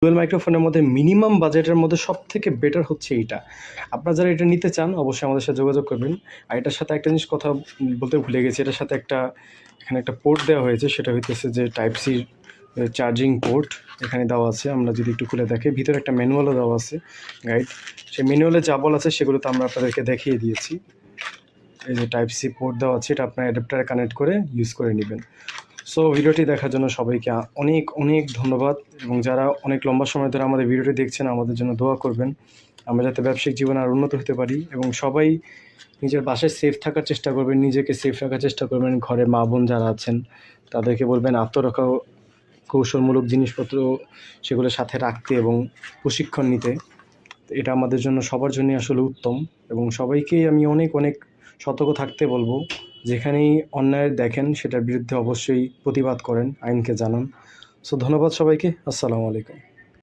Dual মাইক্রোফোনের মধ্যে minimum বাজেটের মধ্যে সবথেকে বেটার হচ্ছে এইটা। আপনারা যারা এটা নিতে চান অবশ্যই আমাদের সাথে যোগাযোগ করবেন। আর এটার সাথে একটা জিনিস কথা বলতে ভুলে গেছি, এটার সাথে এখানে একটা পোর্ট দেওয়া হয়েছে, সেটা হইতেছে যে টাইপ সি চার্জিং পোর্ট এখানে দেওয়া আছে। আমরা যদি একটু খুলে দেখি, ভিতরে একটা ম্যানুয়ালও দেওয়া আছে, গাইড। সেই ম্যানুয়ালে যা বলা আছে সেগুলো তো আমরা আপনাদেরকে দেখিয়ে দিয়েছি। এই যে টাইপ সি পোর্ট দেওয়া আছে, এটা আপনার অ্যাডাপ্টারে কানেক্ট করে ইউজ করে নেবেন। সো ভিডিওটি দেখার জন্য সবাইকে অনেক অনেক ধন্যবাদ, এবং যারা অনেক লম্বা সময় ধরে আমাদের ভিডিওটি দেখছেন আমাদের জন্য দোয়া করবেন, আমরা যাতে ব্যবসায়িক জীবনে আর উন্নত হতে পারি। এবং সবাই নিজের বাসায় সেফ থাকার চেষ্টা করবেন, নিজেকে সেফ রাখার চেষ্টা করবেন। ঘরে মা বোন যারা আছেন তাদেরকে বলবেন আত্মরক্ষা কৌশলমূলক জিনিসপত্র সেগুলো সাথে রাখতে এবং প্রশিক্ষণ নিতে। এটা আমাদের জন্য সবার জন্যই আসলে উত্তম, এবং সবাইকেই আমি অনেক অনেক সতর্ক থাকতে বলবো। যেখানেই অন্যায় দেখেন সেটার বিরুদ্ধে অবশ্যই প্রতিবাদ করেন, আইনকে জানান। সো ধন্যবাদ সবাইকে। আসসালামু আলাইকুম।